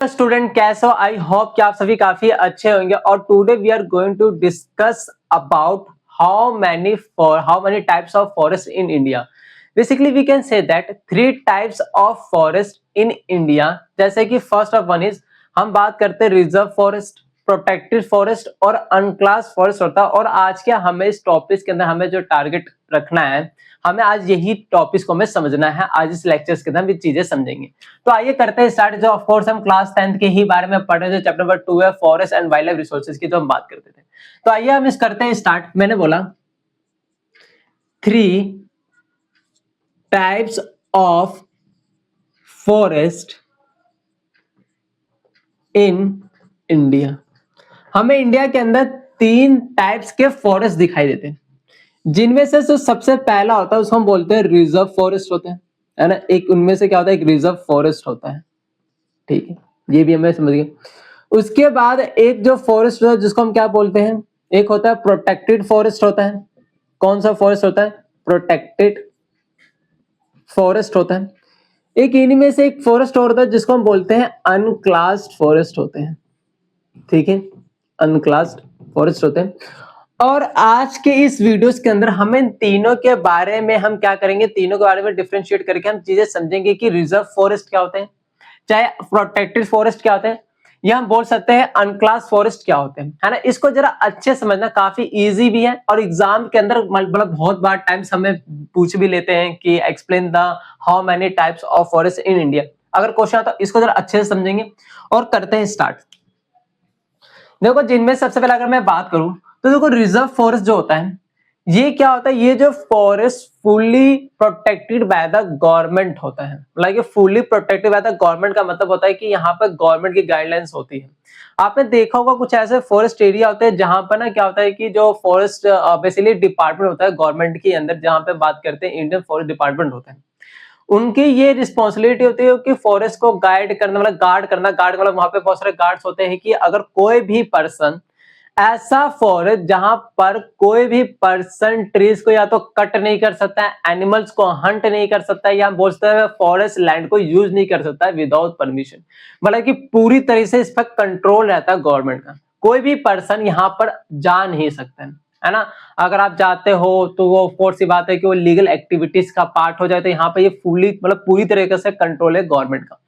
Student कैसे हो? I hope कि आप सभी काफी अच्छे होंगे और today we are going to discuss about how many types of forest in India. Basically we can say that three types of forest in India. जैसे कि फर्स्ट ऑफ वन इज हम बात करते हैं रिजर्व फॉरेस्ट, प्रोटेक्टेड फॉरेस्ट और अनक्लास forest होता है। और आज के हमें इस टॉपिक के अंदर हमें जो टारगेट रखना है, हमें आज यही टॉपिक को हमें समझना है। आज इस लेक्चर्स के अंदर हम ये चीजें समझेंगे। तो आइए करते हैं स्टार्ट। जो ऑफ कोर्स हम क्लास 10th के ही बारे में पढ़ रहे थे, चैप्टर नंबर 2 है forest and wild life resources की, तो हम बात करते थे। तो आइए हम इस करते हैं स्टार्ट। मैंने बोला 3 types of forest in India. हमें इंडिया के अंदर 3 टाइप्स के फॉरेस्ट दिखाई देते हैं, जिनमें से जो सबसे पहला होता है उसको हम बोलते हैं रिजर्व फॉरेस्ट होते हैं, है ना। एक उनमें से क्या होता है, एक रिजर्व फॉरेस्ट होता है, ठीक है, ये भी हमें समझ गए। उसके बाद एक जो फॉरेस्ट होता है जिसको हम क्या बोलते हैं, एक होता है प्रोटेक्टेड फॉरेस्ट होता है। कौन सा फॉरेस्ट होता है? प्रोटेक्टेड फॉरेस्ट होता है। एक इनमें से एक फॉरेस्ट और होता है जिसको हम बोलते हैं अनक्लास्ड फॉरेस्ट होते हैं, ठीक है, अनक्लास्ड फॉरेस्ट होते हैं। और आज के इस वीडियोस के अंदर हम इन तीनों के बारे में हम क्या करेंगे, तीनों के बारे में डिफरेंशिएट करके हम चीजें समझेंगे कि रिजर्व फॉरेस्ट क्या होते हैं, चाहे प्रोटेक्टेड फॉरेस्ट क्या होते हैं, या हम बोल सकते हैं अनक्लास फॉरेस्ट क्या होते हैं, है ना। इसको जरा अच्छे समझना, काफी इजी भी है और एग्जाम के अंदर मतलब बहुत बार टाइम्स हमें पूछ भी लेते हैं कि explain the how many types of forest in India. अगर क्वेश्चन आता है इसको जरा अच्छे से समझेंगे और करते हैं स्टार्ट। देखो, जिनमें सबसे पहले अगर मैं बात करूं तो देखो रिजर्व फॉरेस्ट जो होता है ये क्या होता है, ये जो forest fully protected by the government होता है। Like fully protected by the government का मतलब होता है कि यहाँ पर गवर्नमेंट की गाइडलाइंस होती है। आपने देखा होगा कुछ ऐसे फॉरेस्ट एरिया होते हैं जहां पर ना क्या होता है कि जो फॉरेस्ट बेसिकली डिपार्टमेंट होता है गवर्नमेंट के अंदर, जहां पे बात करते हैं इंडियन फॉरेस्ट डिपार्टमेंट होता है, उनकी ये रिस्पॉन्सिबिलिटी होती है कि फॉरेस्ट को गाइड करना, मतलब गार्ड करना। गार्ड मतलब वहां पे बहुत सारे गार्ड्स होते हैं कि अगर कोई भी पर्सन ऐसा फॉरेस्ट जहां पर कोई भी पर्सन ट्रीज को या तो कट नहीं कर सकता है, एनिमल्स को हंट नहीं कर सकता है, या बोलते हैं फॉरेस्ट लैंड को यूज नहीं कर सकता है विदाउट परमिशन। मतलब कि पूरी तरह से इस पर कंट्रोल रहता है गवर्नमेंट का, कोई भी पर्सन यहाँ पर जा नहीं सकता है ना। अगर आप जाते हो तो वो फोर्स सी बात है कि वो लीगल एक्टिविटीज का पार्ट हो जाए, तो यहाँ पे ये फुली मतलब पूरी तरीके से कंट्रोल है गवर्नमेंट का।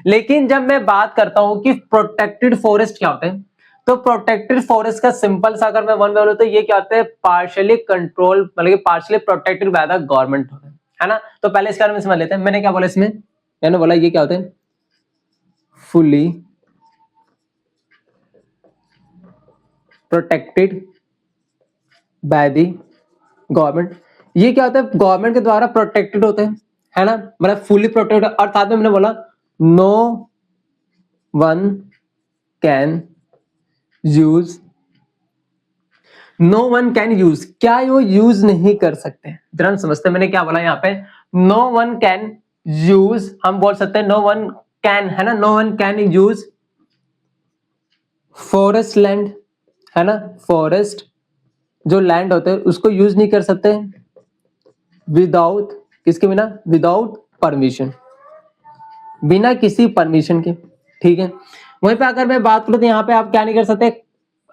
लेकिन जब मैं बात करता हूँ कि प्रोटेक्टेड फॉरेस्ट क्या होते हैं, तो प्रोटेक्टेड फॉरेस्ट का सिंपल सा अगर मैं वन बोलूं तो ये क्या होता है, पार्शियली कंट्रोल मतलब कि partially protected by the government होता है ना। तो पहले इसके बारे में समझ लेते हैं। मैंने क्या बोला इसमें, मैंने बोला ये क्या होते हैं, fully protected by the government. ये क्या होता है, गवर्नमेंट के द्वारा प्रोटेक्टेड होते हैं, है ना, मतलब फुली प्रोटेक्टेड। और साथ में मैंने बोला no one can use, no one can use, क्या वो यूज नहीं कर सकते? जरा समझते हैं मैंने क्या बोला यहाँ पे। नो वन कैन यूज, हम बोल सकते हैं नो वन कैन, है ना, no one can use forest land, है ना। फॉरेस्ट जो लैंड होते हैं उसको यूज नहीं कर सकते विदाउट, किसके बिना, विदाउट परमिशन, बिना किसी परमिशन के, ठीक है। वहीं पे अगर मैं बात करूं तो यहाँ पे आप क्या नहीं कर सकते,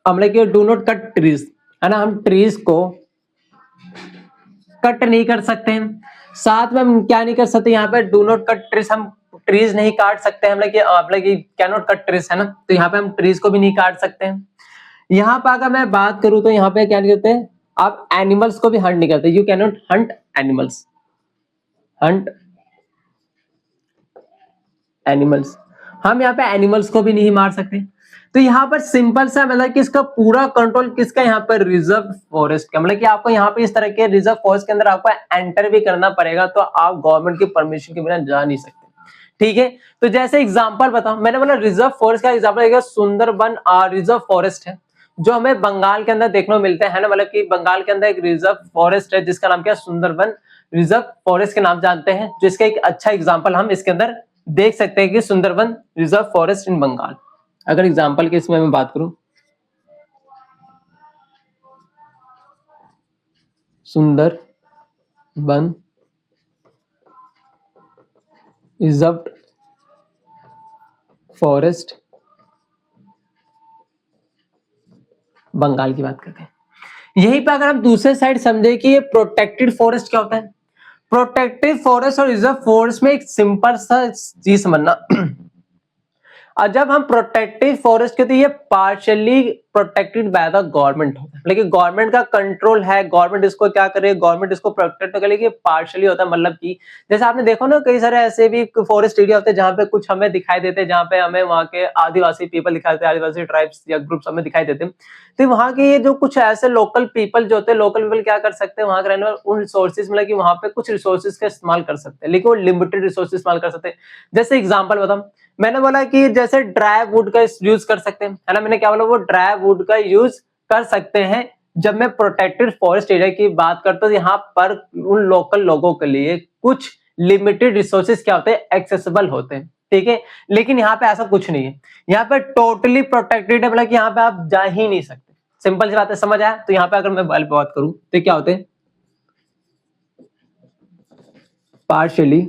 हमने कि डू नॉट कट ट्रीज, है ना, हम ट्रीज को कट नहीं कर सकते हैं। साथ में हम क्या नहीं कर सकते, यहाँ पे डू नॉट कट ट्रीज, हम ट्रीज नहीं काट सकते हैं, मतलब कि कैन नॉट कट ट्रीज, है ना, तो यहाँ पे हम ट्रीज को भी नहीं काट सकते हैं। यहाँ पे अगर मैं बात करूं तो यहाँ पे क्या नहीं करते हैं, आप एनिमल्स को भी हंट नहीं करते, you can not Hunt animals, Hunt animals, हम यहाँ पे एनिमल्स को भी नहीं मार सकते। तो यहाँ पर सिंपल सा मतलब कि इसका पूरा कंट्रोल किसका, यहाँ पर रिजर्व फॉरेस्ट का। मतलब कि आपको यहाँ पे इस तरह के रिजर्व फॉरेस्ट के अंदर आपको एंटर भी करना पड़ेगा, तो आप गवर्नमेंट की परमिशन के बिना जा नहीं सकते, ठीक है। तो जैसे एग्जांपल बताऊं, मैंने बोला रिजर्व फॉरेस्ट का एग्जांपल है सुंदरबन रिजर्व फॉरेस्ट है, जो हमें बंगाल के अंदर देखने को मिलते हैं ना। मतलब कि बंगाल के अंदर एक रिजर्व फॉरेस्ट है जिसका नाम क्या है, सुंदरबन रिजर्व फॉरेस्ट के नाम जानते हैं, जिसका एक अच्छा एग्जांपल हम इसके अंदर देख सकते हैं कि Sundarban reserve forest in Bengal. अगर एग्जांपल के इसमें मैं बात करूं, सुंदरबन रिजर्व फॉरेस्ट बंगाल की बात करते हैं। यहीं पे अगर हम दूसरे साइड समझे कि ये प्रोटेक्टेड फॉरेस्ट क्या होता है, प्रोटेक्टेड फॉरेस्ट और रिजर्व फॉरेस्ट में एक सिंपल सा चीज समझना। और जब हम प्रोटेक्टिव फॉरेस्ट कहते हैं, ये partially protected by the government होता है, लेकिन गवर्नमेंट का कंट्रोल है, गवर्नमेंट इसको क्या करे, गवर्नमेंट इसको प्रोटेक्ट करे, लेकिन पार्शियली होता है, मतलब कि जैसे आपने देखो ना कई सारे ऐसे भी फॉरेस्ट एरिया होते हैं जहाँ पे कुछ हमें दिखाई देते हैं, जहाँ पे हमें वहाँ के आदिवासी पीपल दिखाई देते हैं, आदिवासी ट्राइब्स या ग्रुप्स हमें दिखाई देते हैं। तो वहाँ के ये जो कुछ ऐसे लोकल पीपल जो होते हैं, लोकल पीपल क्या कर सकते हैं, वहाँ के रहने वाले उन रिसोर्सेज मतलब कि वहाँ पे कुछ रिसोर्सेज का इस्तेमाल कर सकते हैं, लेकिन वो लिमिटेड रिसोर्सेज इस्तेमाल कर सकते हैं। जैसे एग्जाम्पल बताऊं, मैंने बोला कि जैसे ड्राई वुड का यूज कर सकते हैं, है ना, मैंने क्या बोला, वो ड्राई वुड का यूज कर सकते हैं। जब मैं प्रोटेक्टेड फॉरेस्ट एरिया की बात करता हूँ, यहाँ पर उन लोकल लोगों के लिए कुछ लिमिटेड रिसोर्सेज क्या होते हैं, एक्सेसिबल होते हैं, ठीक है। लेकिन यहाँ पे ऐसा कुछ नहीं है, यहाँ पे टोटली प्रोटेक्टेड है, मतलब कि यहाँ पे आप जा ही नहीं सकते। सिंपल सी बात है, समझ आया। तो यहाँ पे अगर मैं बात करूं तो क्या होते हैं, partially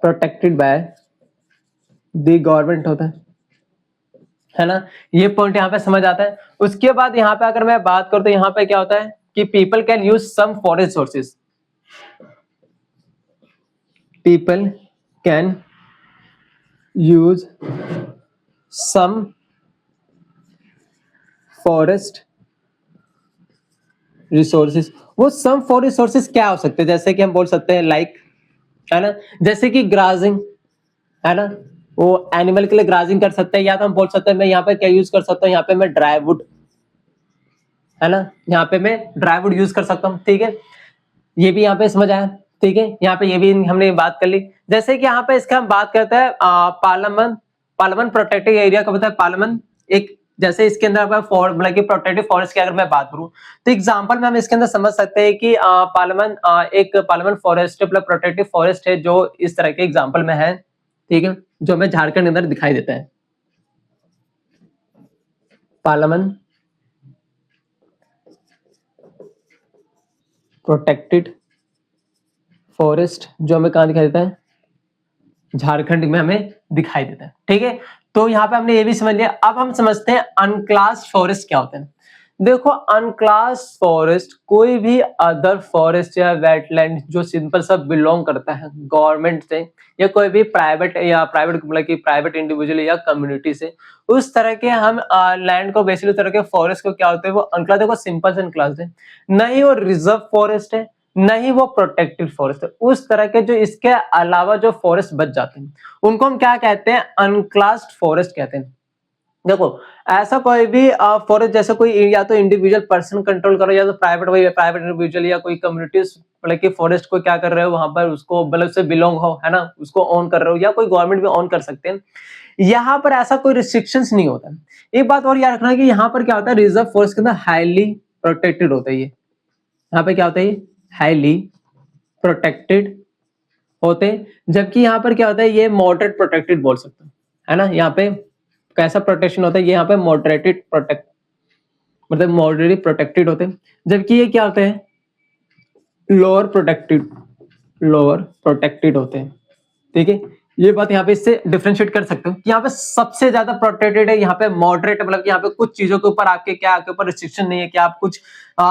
protected by the government होता है ना। ये पॉइंट यहाँ पे समझ आता है। उसके बाद यहाँ पे अगर मैं बात करूं तो यहाँ पे क्या होता है कि people can use some forest sources, people can use some forest resources. वो सम फॉरेस्ट रिसोर्सेज क्या हो सकते हैं, जैसे कि हम बोल सकते हैं लाइक, है ना, जैसे कि ग्राजिंग, है ना, वो एनिमल के लिए ग्राजिंग कर सकते हैं, या तो हम बोल सकते हैं मैं यहाँ पे क्या यूज कर सकता हूँ, यहाँ पे मैं ड्राई वुड, है ना, यहाँ पे मैं ड्राई वुड यूज कर सकता हूँ, ठीक है। ये भी यहाँ पे समझ आया, ठीक है। यहाँ पे ये भी हमने बात कर ली। जैसे कि यहाँ पे इसका हम बात करते हैं पार्लियामेंट, पार्लियामेंट प्रोटेक्टेड एरिया का बताया, पार्लियामेंट एक, जैसे इसके अंदर मतलब कि प्रोटेक्टिव फॉरेस्ट की अगर मैं बात करूं तो एग्जांपल में हम इसके अंदर समझ सकते हैं कि पार्लियामेंट एक पार्लियामेंट फॉरेस्ट मतलब प्रोटेक्टिव फॉरेस्ट है जो इस तरह के एग्जांपल में है, ठीक है, जो हमें झारखंड के अंदर दिखाई देता है। पार्लियामेंट प्रोटेक्टेड फॉरेस्ट जो हमें कहाँ दिखाई देता है, झारखंड में हमें दिखाई देता है, ठीक है। तो यहाँ पे हमने ये भी समझ लिया। अब हम समझते हैं अनक्लास्ड फॉरेस्ट क्या होते हैं। देखो, अनक्लास्ड फॉरेस्ट कोई भी अदर फॉरेस्ट या वेटलैंड जो सिंपल सा बिलोंग करता है गवर्नमेंट से या कोई भी प्राइवेट मतलब कि प्राइवेट इंडिविजुअल या कम्युनिटी से, उस तरह के हम लैंड को बेसिकली तरह के फॉरेस्ट को क्या होते हैं, वो अनक्लास्ड, देखो सिंपल से अनक्लास्ड है, नहीं वो रिजर्व फॉरेस्ट है, नहीं वो प्रोटेक्टेड फॉरेस्ट है। उस तरह के जो इसके अलावा जो फॉरेस्ट बच जाते हैं उनको हम क्या कहते हैं, अनक्लास्ड फॉरेस्ट कहते हैं। देखो, ऐसा कोई भी फॉरेस्ट जैसे कोई या तो इंडिविजुअल पर्सन कंट्रोल करो या तो प्राइवेट इंडिविजुअल या कोई कम्युनिटीज मतलब कि फॉरेस्ट को क्या कर रहे हो वहां पर, उसको मतलब से बिलोंग हो, है ना, उसको ओन कर रहे हो, या कोई गवर्नमेंट भी ओन कर सकते हैं। यहाँ पर ऐसा कोई रिस्ट्रिक्शंस नहीं होता। एक बात और याद रखना कि यहाँ पर क्या होता है, रिजर्व फॉरेस्ट के अंदर हाईली प्रोटेक्टेड होता है। ये यहाँ पे क्या होता है, हाईली प्रोटेक्टेड होते, जबकि यहाँ पर क्या होता है, ये मॉडरेट प्रोटेक्टेड बोल सकते हैं, है ना। यहाँ पे कैसा प्रोटेक्शन होता है, ये यहाँ पे मॉडरेटेड प्रोटेक्ट मतलब मॉडरेटली प्रोटेक्टेड होते हैं, जबकि ये क्या होते हैं, लोअर प्रोटेक्टेड होते हैं, ठीक है। ये बात यहाँ पे इससे डिफरेंशिएट कर सकते हो कि यहाँ पे सबसे ज्यादा प्रोटेक्टेड है, यहाँ पे मॉडरेट, मतलब यहाँ पे कुछ चीजों के ऊपर आपके ऊपर रिस्ट्रिक्शन नहीं है कि आप कुछ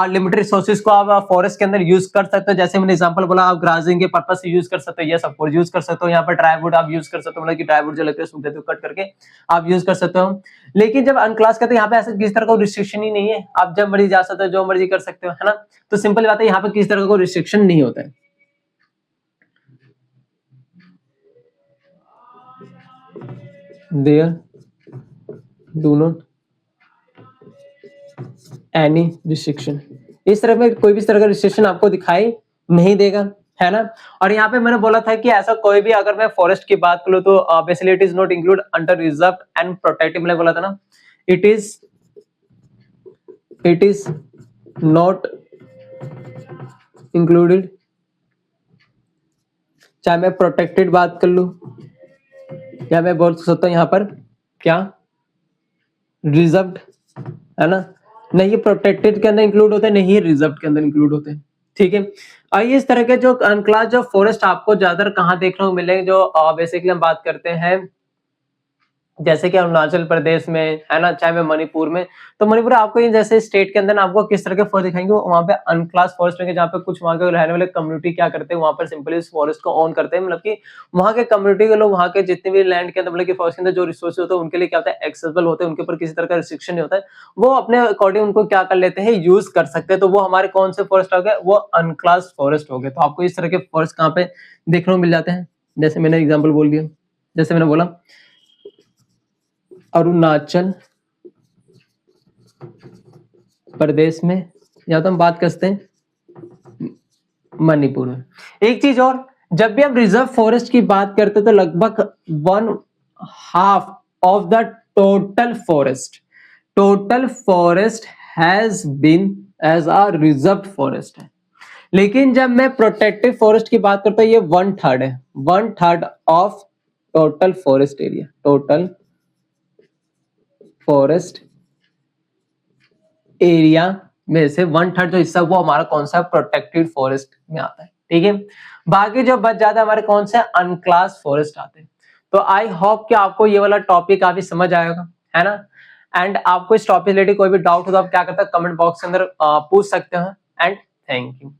लिमिटेड रिसोर्सेज को आप फॉरेस्ट के अंदर यूज कर सकते हो। जैसे मैंने एग्जांपल बोला, आप ग्राजिंग के पर्पस से यूज कर सकते हो, ये सब कुछ यूज कर सकते हो। यहाँ पर ड्राई वुड आप यूज कर सकते हो, मतलब कि ड्राई वुड जो लगता है सूख देते हो, कट करके आप यूज कर सकते हो। लेकिन जब अनक्लास करते हैं यहाँ पे ऐसा किसी तरह का रिस्ट्रिक्शन ही नहीं है, आप जब मर्जी जा सकते हो, जो मर्जी कर सकते हो, है ना। तो सिंपल बात है, यहाँ पे किसी तरह का रिस्ट्रिक्शन नहीं होता है। There do not any restriction, इस तरह में कोई भी इस तरह का रिस्ट्रिक्शन आपको दिखाई नहीं देगा, है ना। और यहाँ पे मैंने बोला था कि ऐसा कोई भी, अगर मैं फॉरेस्ट की बात करूँ तो basically it is not include under reserve and protected, मैंने बोला था ना, इट इज नॉट इंक्लूडेड, चाहे मैं प्रोटेक्टेड बात कर लूं या मैं बोल सकता हूँ यहाँ पर क्या रिजर्व्ड, है ना। नहीं ये प्रोटेक्टेड के अंदर इंक्लूड होते हैं, नहीं ये रिजर्व्ड के अंदर इंक्लूड होते हैं, ठीक है। ये इस तरह के जो अनक्लास जो फॉरेस्ट आपको ज्यादातर कहाँ देखने को मिलेंगे, जो बेसिकली हम बात करते हैं जैसे कि अरुणाचल प्रदेश में, है ना? चाहे मैं मणिपुर में, तो मणिपुर आपको ये जैसे स्टेट के अंदर ना आपको किस तरह के फॉरेस्ट दिखाएँगे, वहाँ पे अनक्लास फॉरेस्ट होंगे, जहाँ पे कुछ वहाँ के रहने वाले कम्युनिटी क्या करते हैं, वहाँ पर सिंपली इस फॉरेस्ट को ओन करते हैं। मतलब कि वहाँ के कम्युनिटी के लोग वहाँ के जितने भी लैंड के अंदर मतलब कि फॉरेस्ट के अंदर जो रिसोर्सेज होते हैं, उनके लिए क्या होता है, एक्सेसिबल होते हैं, उनके ऊपर किसी तरह का रिस्ट्रिक्शन नहीं होता है। वो अपने अकॉर्डिंग उनको क्या कर लेते हैं, यूज़ कर सकते हैं। तो वो हमारे कौन से फॉरेस्ट हो गए, वो अनक्लास फॉरेस्ट हो गए। तो आपको इस तरह के फॉरेस्ट कहाँ पे देखने को मिल जाते हैं? जैसे मैंने एग्ज़ाम्पल बोल दिया, जैसे मैंने बोला अरुणाचल प्रदेश में, या तो हम बात करते हैं मणिपुर में। एक चीज और, जब भी हम रिजर्व फॉरेस्ट की बात करते हैं तो लगभग 1/2 of the total forest has been as a reserve forest है। लेकिन जब मैं प्रोटेक्टिव फॉरेस्ट की बात करता हूं, ये 1/3 है, 1/3 of total forest area, total forest area में से 1/3 जो हिस्सा वो हमारा कौन सा प्रोटेक्टेड फॉरेस्ट में आता है। ठीक है, बाकी जो बच जाता है हमारे कौन से अनक्लास फॉरेस्ट आते हैं। तो आई होप कि आपको ये वाला टॉपिक काफी समझ आएगा, है ना? एंड आपको इस टॉपिक रिलेटेड कोई भी डाउट हो तो आप क्या करते हैं, कमेंट बॉक्स के अंदर पूछ सकते हैं। And thank you.